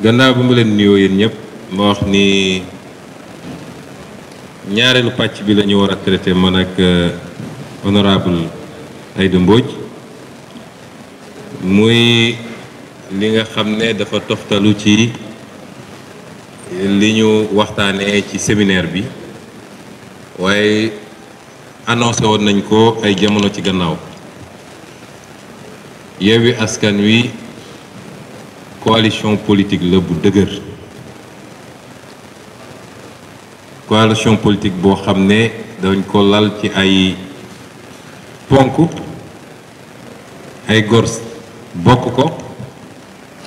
gannaaw bi mu leen nuyoo yéen ñëpp ma wax ni ñaareelu pàcc bi la ñu war a traité man ak honorable Aïda Mbodj muy li nga xam ne dafa toftalu ci li ñu waxtaanee ci séminaire bi waaye annoncé woon nañ ko ay jamono ci gannaaw Yewwi Askan Wi coalition politique la bu dëgër coalition politique boo xam ne dañ ko lal ci ay ponk ay gor bokk ko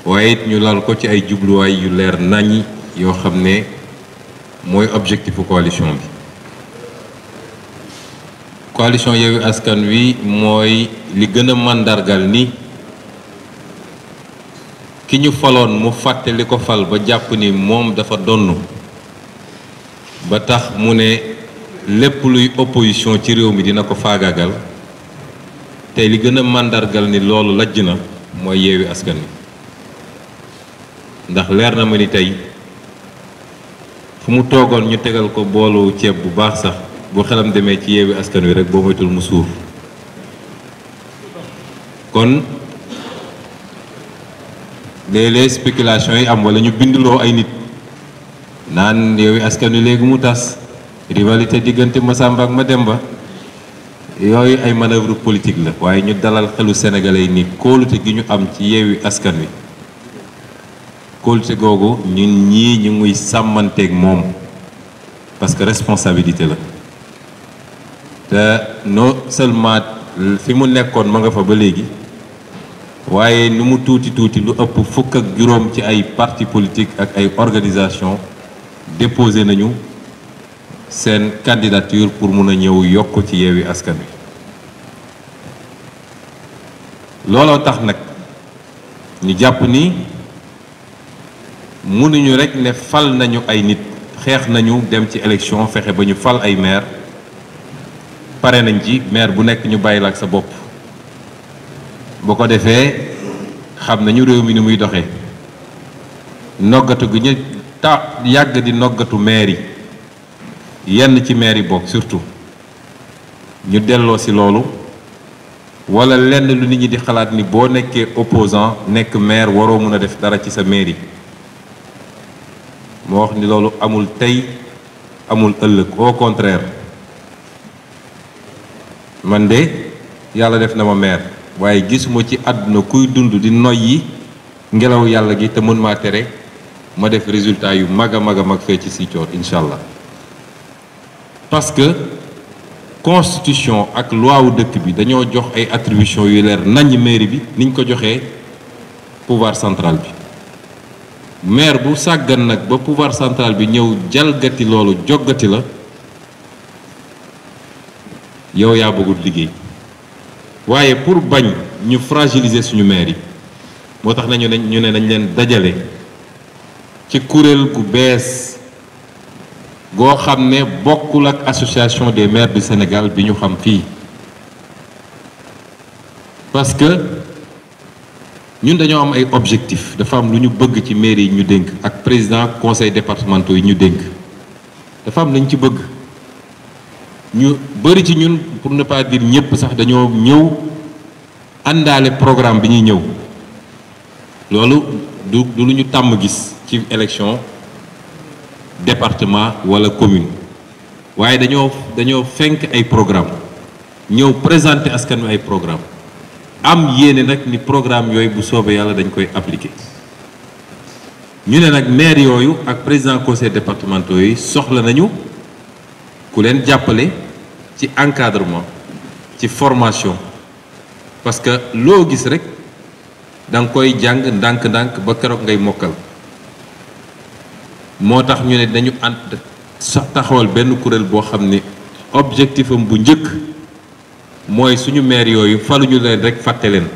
waaye it ñu lal ko ci ay jubluwaay yu leer naññi yoo xam ne mooy objectifu coalition bi coalition Yewwi Askan Wi mooy li gën a màndargal ni ki ñu faloon mu fàtte li ko fal ba jàpp ni moom dafa donn ba tax mu ne lépp luy opposition ci réew mi dina ko faagaagal te li gën a màndargal ni loolu lajj na mooy Yewwi Askan Wi ndax leer na ma ni tey fu mu toogoon ñu tegal ko boolu ceeb bu baax sax bu xelam demee ci Yewwi Askan Wi rek boo moytul mu suur kon léeg-léeg spéculation yi am wala ñu bindloo ay nit naan Yewwi Askan Wi léegi mu tas rivalité diggante Massamba ak Mademba yooyu ay manœuvre politique la waaye ñu dalal xelu sénégalais yi ni kóolute gi ñu am ci Yewwi Askan Wi kóolute googu ñun ñii ñu ngi sàmmanteeg moom parce que responsabilité la te non seulement fi mu nekkoon ma nga fa ba léegi waaye nu mu tuuti tuuti lu ëpp fukk ak juróom ci ay parti politique ak ay organisation déposé nañu seen candidature pour mun a ñëw yokk ci Yewwi Askan Wi looloo tax nag ñu jàpp ni mënuñu rek ne fal nañu ay nit xeex nañu dem ci élection fexe ba ñu fal ay maire pare nañ ci maire bu nekk ñu bàyyi la ak sa bopp boo ko defee xam nañu réew mi ni muy doxee noggatu gi ñu yàgg di noggatu maire yi yenn ci maire yi bokk surtout ñu delloo si loolu wala lenn lu nit ñi di xalaat ni boo nekkee opposant nekk maire waroo mun a def dara ci sa mairie moo wax ni loolu amul tey amul ëllëg au contraire man de yàlla def na ma maire waaye gisuma ci àdduna kuy dund di noyyi ngelaw yàlla gi te mën maa tere ma def résultat yu mag a mag a mag fee ci Sicoor incha allah parce que constitution ak loi wu dëkk bi dañoo jox ay attributions yu leer naññ mairie bi niñ ko joxee pouvoir central bi maire bu sàggan nag ba pouvoir central bi ñëw jalgati loolu joggati la yow yaa bëggul liggéey waaye pour bañ ñu fragiliser suñu maire yi moo tax nañu ne ñu ne nañ leen dajale ci kuréel gu bees goo xam ne bokkul ak association des maires du Sénégal bi ñu xam fii parce que ñun dañoo am ay objectifs dafa am lu ñu bëgg ci mairie yi ñu dénk ak président conseil départementaux yi ñu dénk dafa am lañ ci bëgg ñu bëri ci ñun pour ne pas dire ñëpp sax dañoo ñëw àndaale programme bi ñuy ñëw loolu du lu ñu tàmm gis ci élection département wala commune waaye dañoo fenk ay programme ñëw présenter askan wi ay programme am yéene nag ni programme yooyu bu soobee yàlla dañ koy appliquer ñu ne nag maire yooyu ak président conseil départementaux yi soxla nañu ku leen jàppale ci encadrement ci formation parce que loo gis rek da nga koy jàng ndànk-ndànk ba keroog ngay mokkal moo tax ñu ne dañu ànd taxawal benn kuréel boo xam ne objectif am bu njëkk mooy suñu maire yooyu faluñu leen rek fàtte leen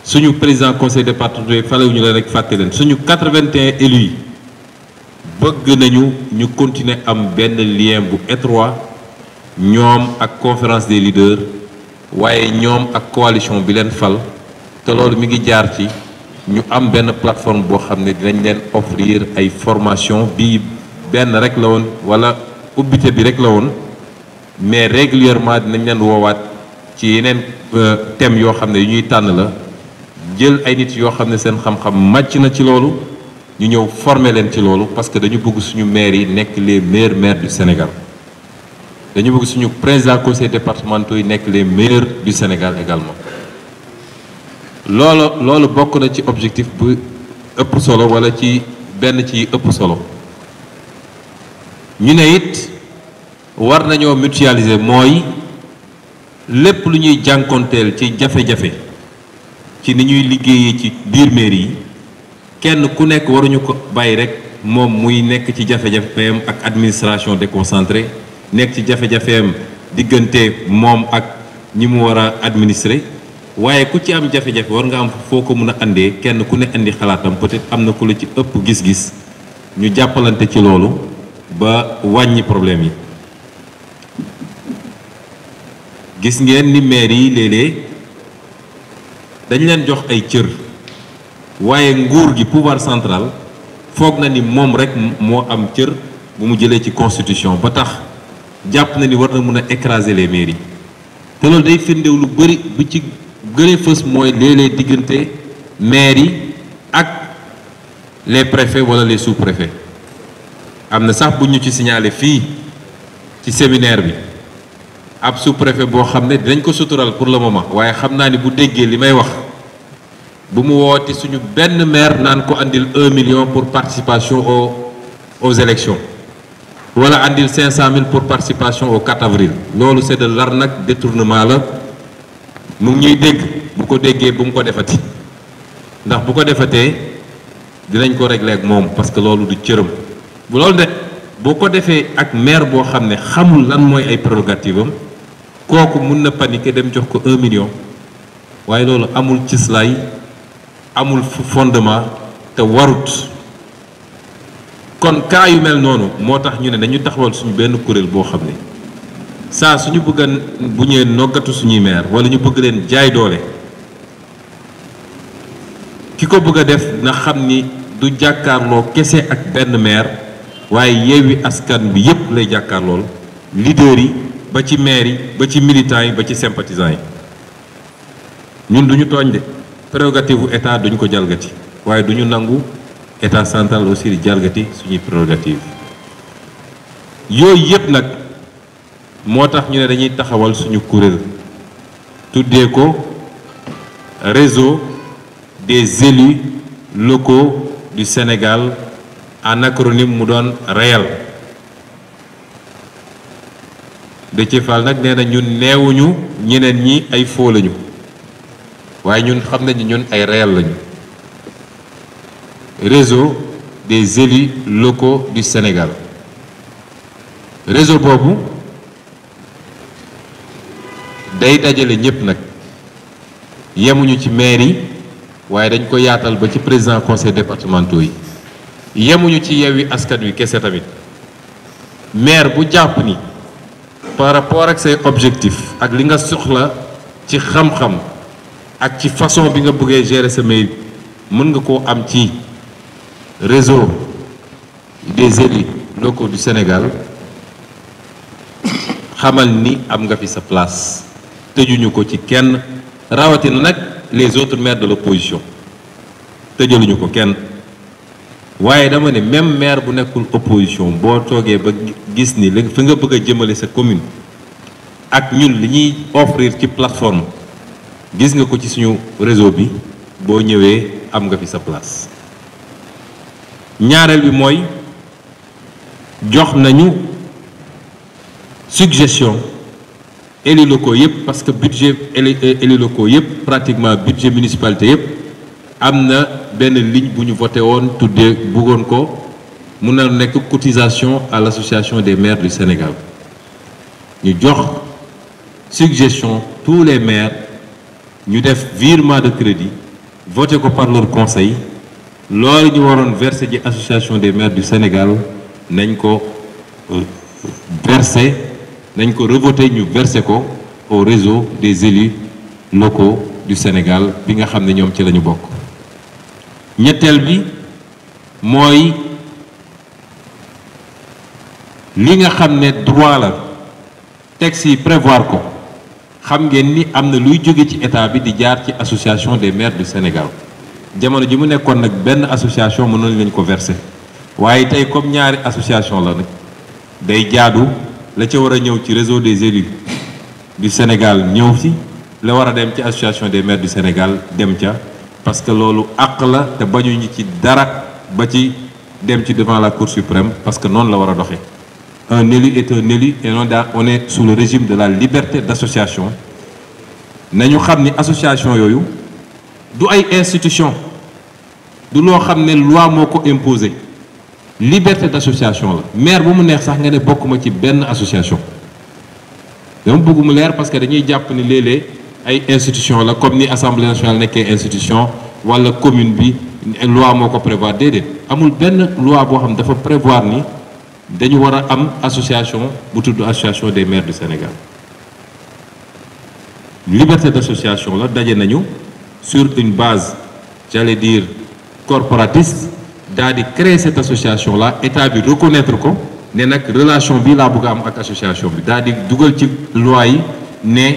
suñu président conseil départemental yooyu faluñu leen rek fàtte leen suñu 81 élus yi bëgg nañu ñu continuer am benn lien bu étroit ñoom ak conférence des leaders waaye ñoom ak coalition bi leen fal te loolu mi ngi jaar ci ñu am benn plateforme boo xam ne dinañ leen offrir ay formation bii benn rek la woon wala ubbite bi rek la woon mais régulièrement dinañ leen woowaat ci yeneen thèmes yoo xam ne yu ñuy tànn la jël ay nit yoo xam ne seen xam-xam màcc na ci loolu ñu ñëw former leen ci loolu parce que dañu bëgg suñu maires yi nekk les meilleurs maires du Sénégal dañu bëgg suñu président conseil départementaux yi nekk les meilleurs du Sénégal également loolu bokk na ci objectif bu ëpp solo wala ci benn ci ëpp solo ñu ne it war nañoo mutualiser mooy lépp lu ñuy jànkonteel ci jafe-jafe ci ni ñuy liggéeyee ci biir mairie yi kenn ku nekk waruñu ko bàyyi rek moom muy nekk ci jafe-jafeem ak administration déconcentrée nekk ci jafe-jafeem diggante moom ak ñi mu war a administrer waaye ku ci am jafe-jafe war nga am foo ko mën a andee kenn ku ne indi xalaatam peut-être am na ku la ci ëpp gis-gis ñu jàppalante ci loolu ba wàññi problème yi gis ngeen ni maire yi léeg-léeg dañ leen jox ay cër waaye nguur gi pouvoir central foog na ni moom rek moo am cër bu mu jëlee ci constitution ba tax jàpp na ni war na mën a écraser les mairies te loolu day firndew lu bëri bu ci gën a fës mooy léeg-léeg diggante maires yi ak les préfets wala les sous-préfets am na sax bu ñu ci signalé fii ci séminaire bi ab sous-préfet boo xam ne dinañ ko sutural pour le moment waaye xam naa ni bu déggee li may wax bu mu woote suñu benn maire naan ko andil 1 million pour participation aux élections wala andil 500 000 pour participation au 4 avril loolu c'est de l'arnaque détournement la mu ngi ñuy dégg bu ko déggee bu mu ko defati ndax bu ko defatee dinañ ko régler ak moom parce que loolu du cëram bu loolu de boo ko defee ak maire boo xam ne xamul lan mooy ay prérogative am kooku mun na paniquer dem jox ko 1 million waaye loolu amul cislaay amul fondement te warut kon cas yu mel noonu moo tax ñu ne dañu taxawal suñu benn kuréel boo xam ne saa suñu bëgg bu ñëwee noggatu suñuy maire wala ñu bëgg leen jaay doole ki ko bëgg a def na xam ni du jàkkaarloo kese ak benn maire waaye Yewwi Askan Wi yépp lay jàkkaarlool leader yi ba ci maire yi ba ci militants yi ba ci sympathisants yi ñun duñu tooñ de prérogative bu état duñ ko jalgati waaye duñu nangu état central aussi di jalgati suñuy prérogative yooyu yépp nag moo tax ñu ne dañuy taxawal suñu kuréel tuddee ko réseau des élus locaux du Sénégal en acronyme mu doon REEL Déthié Fall nag nee na ñun neewuñu ñeneen ñi ay faux lañu waaye ñun xam nañu ñun ay REEL lañu réseau des élus locaux du Sénégal réseau boobu day dajale ñëpp nag yemuñu ci maire yi waaye dañ ko yaatal ba ci président conseil départementaux yi yemuñu ci Yewwi Askan Wi kese tamit maire bu jàpp ni par rapport ak say objectif ak li nga soxla ci xam-xam ak ci façon bi nga bëggee gérer sa mairie mën nga koo am ci réseau des élus locaux du Sénégal xamal ni am nga fi sa place tëjuñu ko ci kenn rawatina nag les autres maires de l'opposition tëjaluñu ko kenn waaye dama ne même maire bu nekkul opposition boo toogee ba gis ni li fi nga bëgg a jëmale sa commune ak ñun li ñuy offrir ci plateforme gis nga ko ci suñu réseau bi boo ñëwee am nga fi sa place ñaareel bi mooy jox nañu suggestion élus locaux yëpp parce que budget élus locaux yëpp pratiquement budget municipalité yëpp am na benn ligne bu ñu voté woon tuddee bëggoon ko mun na nekk cotisation à l'association des maires du Sénégal ñu jox suggestion tous les maires ñu def virement de crédit voté ko par leur conseil loolu ñu waroon verser ji association des maires du Sénégal nañ ko verser nañ ko revoté ñu verser ko au réseau des élus locaux du Sénégal bi nga xam ne ñoom ci la ñu bokk ñetteel bi mooy li nga xam ne droit la texte yi prévoir ko xam ngeen ni am na luy jóge ci état bi di jaar ci association des maires du Sénégal jamono ji mu nekkoon nag benn association mënoon leen ko verser waaye tey comme ñaari association la nag day jaadu la ca war a ñëw ci réseau des élus du Sénégal ñëw ci la war a dem ci association des maires du Sénégal dem ca parce que loolu àq la te bañuñu ci dara ba ci dem ci devant la Cour suprême parce que noonu la war a doxee un élu est un élu et on est sous le régime de la liberté d'association nañu xam ni association yooyu du ay institution du loo xam ne loi moo ko imposé liberté d'association la maire bu mu neex sax nga ne bokkuma ci benn association dama bëgg mu leer parce que dañuy jàpp ni léeg-léeg ay institution la comme ni assemblée nationale nekkee institution wala commune bi loi moo ko prévoir déedéet amul benn loi boo xam dafa prévoir ni dañu war a am association bu tudd association des maires du Sénégal liberté d'association la daje nañu sur une base j'allais dire corporatiste daal di créer cette association là état bi reconnaître ko ne nag relation bi laa bëgg a am ak association bi daal di dugal ci loi yi ne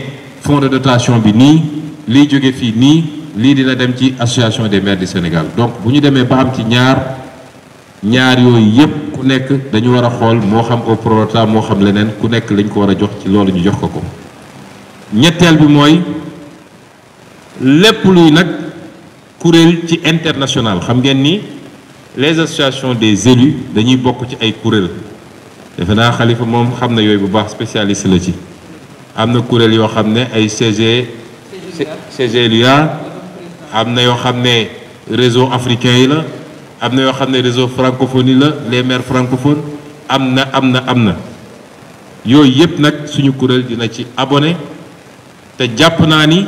fonds de dotation bi nii liy jóge fii nii lii dina dem ci association des maires du Sénégal donc bu ñu demee ba am ci ñaar yooyu yépp ku nekk dañu war a xool moo xam au prorata moo xam leneen ku nekk lañ ko war a jox ci loolu ñu jox ko ko ñetteel bi mooy lépp luy nag kuréel ci international xam ngeen ni les associations des élus dañuy bokk ci ay kuréel defe naa Xalifa moom xam na yooyu bu baax spécialiste la ci am na kuréel yoo xam ne ay CGLUA am na yoo xam ne réseau africain yi la am na yoo xam ne réseau francophonie la les maires francophones am na yooyu yëpp nag suñu kuréel dina ci abonné te jàpp naa ni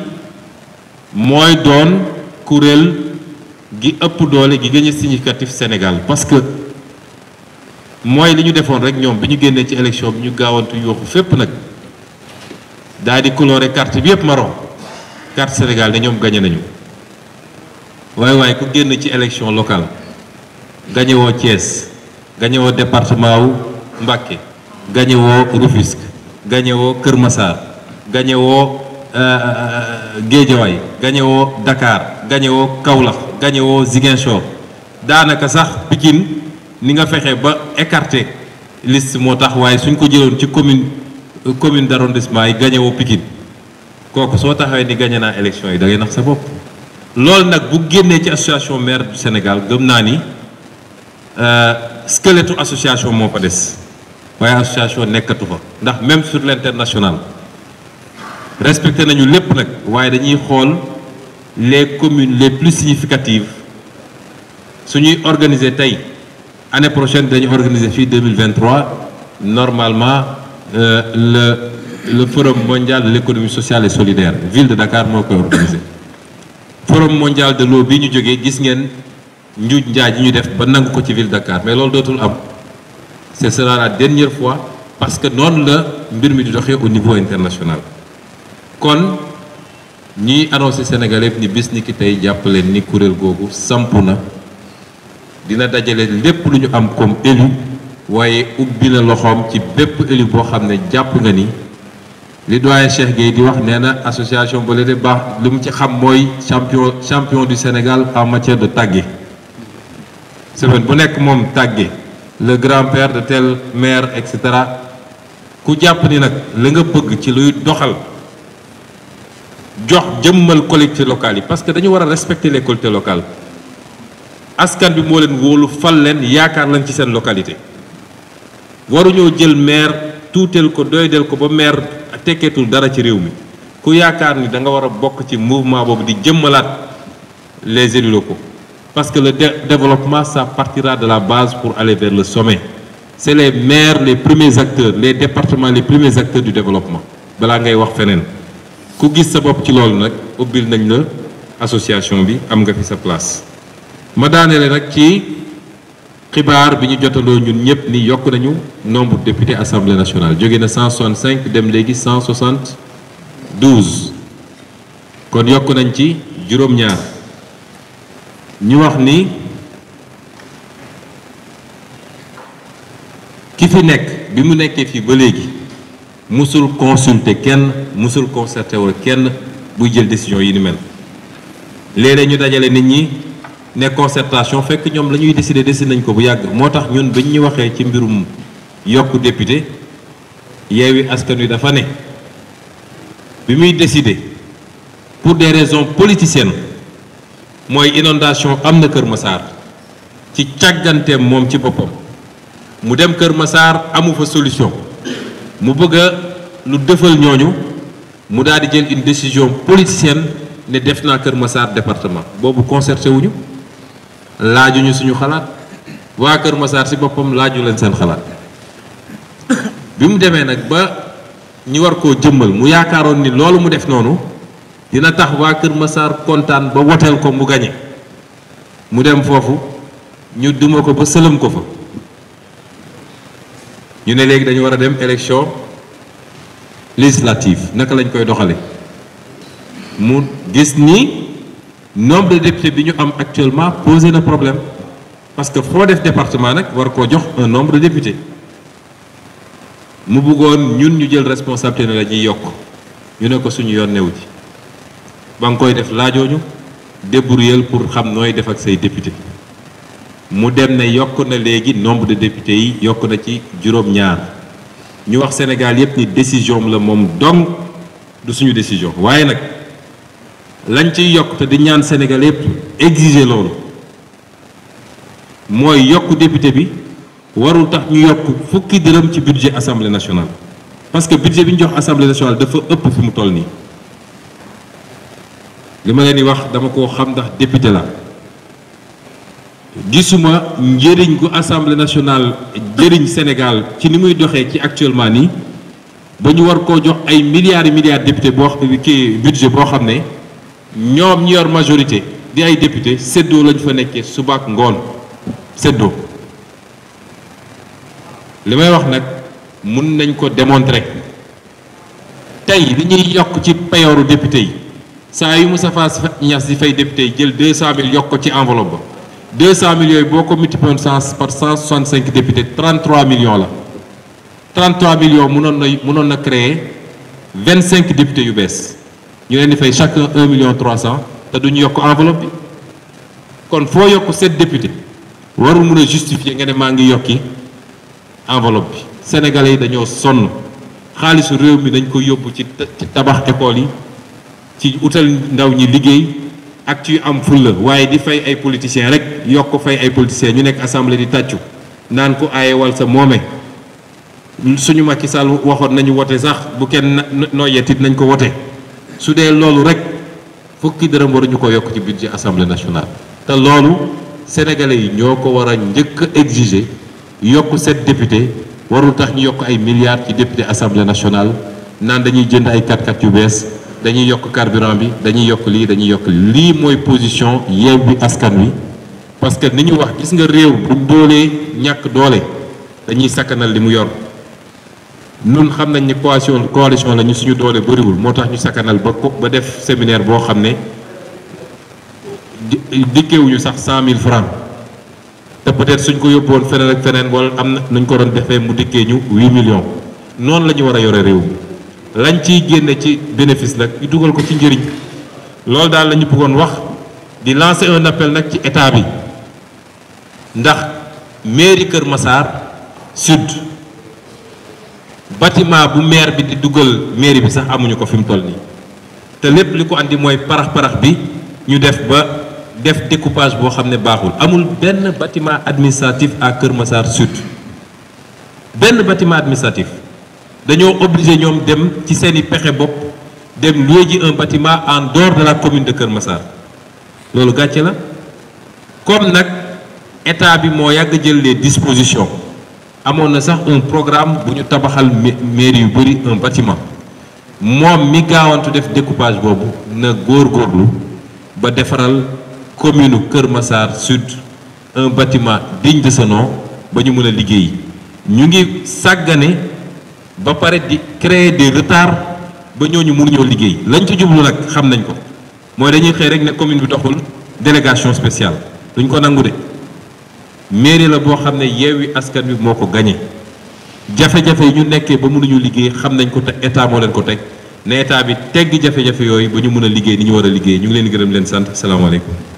mooy doon kuréel gi ëpp doole gi gën a significatif Sénégal parce que mooy li ñu defoon rek ñoom bi ñu génnee ci élection bi ñu gaawantu yooxu fépp nag daal di coloré carte bi yëpp marron carte Sénégal ne ñoom gagné nañu waaye ku génn ci élection locale gagné woo Thiès gagné woo département wu Mbacké gagné woo Rufisque gagné woo Kër Massar gagné woo Guédiawaye gagné woo Dakar gagné woo Kaolack gagné woo Ziguinchor daanaka sax Pikine ni nga fexe ba écarté liste moo tax waaye suñ ko jëloon ci commune d'arrondissement yi gagné woo Pikine kooku soo taxawee ni gagné naa élection yi da ngay nax sa bopp loolu nag bu génnee ci association maire du Sénégal gëm naa ni squelette association moo fa des waaye association nekkatu fa ndax même sur l'international respecté nañu lépp nag waaye dañuy xool les communes les plus significatives suñuy organiser tey année prochaine dañu organiser fii 2023 normalement le forum mondial de l'économie sociale et solidaire ville de Dakar moo koy organiser forum mondial de l'eau bi ñu jógee gis ngeen njuuj njaaj yi ñu def ba nangu ko ci ville de Dakar mais loolu dootul am ce sera la dernière fois parce que noonu la mbir mi di doxee au niveau international kon ñiy annoncé Sénégalais ni bis ni ki tey jàppaleen ni kuréel googu sampu na dina dajale lépp lu ñu am comme élu waaye ubbi na loxoom ci bépp élu boo xam ne jàpp nga ni li doyen Cheikh Gueye di wax nee na association ba de baax li mu ci xam mooy champion du Sénégal en matière de tàgge semaine bu nekk moom tàgge le grand-père de tel maire et cetera ku jàpp ni nag la nga bëgg ci luy doxal jox jëmmal collectivités locales yi parce que dañu war a respecter les collectivités locales askan bi moo leen wóolu fal leen yaakaar lañ ci seen localité waruñoo jël maire tuuteel ko doydel ko ba maire tekkeetul dara ci réew mi ku yaakaar ni da nga war a bokk ci mouvement boobu di jëmmalaat les élus locaux parce que le développement ça partira de la base pour aller vers le sommet c'est les maires les premiers acteurs les départements les premiers acteurs du développement balaa ngay wax feneen ku gis sa bopp ci loolu nag ubbil nañ la association bi am nga fi sa place ma daaneele nag ci xibaar bi ñu jotandoo ñun ñëpp ni yokk nañu nombre de députés assemblée nationale jóge na 165 dem léegi 172 kon yokk nañ ci juróom-ñaar ñu wax ni ki fi nekk bi mu nekkee fii ba léegi musul consulter kenn musul concerté wala kenn buy jël décision yi ni mel léeg-léeg ñu dajale nit ñi ne concertation fekk ñoom la ñuy décider nañ ko bu yàgg moo tax ñun bañ ñu waxee ci mbirum yokku député Yewwi Askan Wi dafa ne bi muy décider pour des raisons politiciennes mooy inondation am na Kër Massar ci càgganteem moom ci boppam mu dem Kër Massar amu fa solution mu bëgg a lu defal ñooñu mu daal di jël une décision politicienne ne def naa Kër Massar département boobu concerté wuñu laajuñu suñu xalaat waa Kër Massar ci boppam laaju leen seen xalaat bi mu demee nag ba ñu war koo jëmmal mu yaakaaroon ni loolu mu def noonu dina tax waa Kër Massar kontaan ba woteel ko mu gañe mu dem foofu ñu duma ko ba sëlëm ko fa ñu ne léegi dañu war a dem élection législative naka lañ koy doxale mu gis ni nombre de députés bi ñu am actuellement posé na problème parce que foo def département nag war koo jox un nombre de députés mu bëggoon ñun ñu jël responsabilité ne la ñuy yokk ñu ne ko suñu yoon newu ci ba nga koy def laajooñu débrouiller pour xam nooy def ak say député mu dem ne yokk na léegi nombre de députés yi yokk na ci juróom-ñaar ñu wax Sénégal yépp ni décision la moom dong du suñu décision waaye nag lañ ciy yokk te di ñaan Sénégal yépp exiger loolu mooy yokk député bi warul tax ñu yokk fukki dërëm ci budget assemblée nationale parce que budget bi ñu jox assemblée nationale dafa ëpp fi mu toll nii li ma leen di wax dama ko xam ndax député la gisuma njëriñ gu assemblée nationale njëriñ Sénégal ci ni muy doxee ci actuellement nii ba ñu war koo jox ay milliards et milliards député boo kii budget boo xam ne ñoom ñi yor majorité di ay député séddoo lañu fa nekkee suba ak ngoon séddoo li may wax nag mun nañ ko démontrer tey li ñuy yokk ci payooru député yi saa yu Moustapha Niasse di fay député yi jël 200 000 yokk ko ci enveloppe ba 200 000 yooyu boo ko multiplié par 165 députés 33 millions la 33 millions mënoon na créer 25 députés yu bees ñu leen di fay chacun 1 million 300 te duñu yokk enveloppe bi kon foo yokk 7 députés warul mun a justifier nga ne maa ngi yokki enveloppe bi sénégalais yi dañoo sonn xaalisu réew mi dañ ko yóbbu ci tabax école yi ci utal ndaw ñi liggéey ak ci am fulla waaye di fay ay politiciens rek yokk fay ay politiciens ñu nekk assemblée di tàccu naan ko aayewal sa moome suñu Macky Sall waxoon nañu wote sax bu kenn noyetit nañ ko wote su dee loolu rek fukki dërëm waruñu ko yokk ci budget assemblée nationale te loolu sénégalais yi ñoo ko war a njëkk a exiger yokk 7 députés warul tax ñu yokk ay milliards ci député assemblée nationale naan dañuy jënd ay 4x4 yu bees dañuy yokk carburant bi dañuy yokk lii mooy position Yewwi Askan Wi parce que ni ñu wax gis nga réew bu doolee ñàkk doole dañuy sakkanal li mu yor nun xam nañ ni coalition la ñu suñu doole bëriwul moo tax ñu sakkanal ba def séminaire boo xam ne dikkewuñu sax 100 000 francs te peut-être suñ ko yóbbuwoon feneen ak feneen wala am na nuñ ko doon defee mu dikkee ñu 8 millions noonu la ñu war a yore réew mi lañ ciy génne ci bénéfice nag ñu dugal ko ci njëriñ loolu daal la ñu bëggoon wax di lancer un appel nag ci état bi ndax mairie Kër Massar Sud bâtiment bu maire bi di dugal mairie bi sax amuñu ko fi mu toll nii te lépp li ko andi mooy parax bi ñu def découpage boo xam ne baaxul amul benn bâtiment administratif à Kër Massar Sud benn bâtiment administratif dañoo obligé ñoom dem ci seeni pexe bopp dem louer ji un bâtiment en dehors de la commune de Kër Massar loolu gàcce la comme nag état bi moo yàgg jël les dispositions amoon na sax un programme bu ñu tabaxal mairie yu bëri un bâtiment moom mi gaawantu def découpage boobu na góorgóorlu ba defaral commune Kër Massar Sud un bâtiment digne de ce nom ba ñu mën a liggéey ñu ngi sàggane ba pare di créer des retards ba ñooñu mënuñoo liggéey lañ ci jublu nag xam nañ ko mooy dañuy xëy rek ne commune bi doxul délégation spéciale duñ ko nangu de mairie la boo xam ne Yewwi Askan Wi moo ko gagné jafe-jafe yi ñu nekkee ba mënuñu liggéey xam nañ ko te état moo leen ko teg ne état bi tegg jafe-jafe yooyu ba ñu mën a liggéey ni ñu war a liggéey ñu ngi leen di gërëm leen sant salaamaaleykum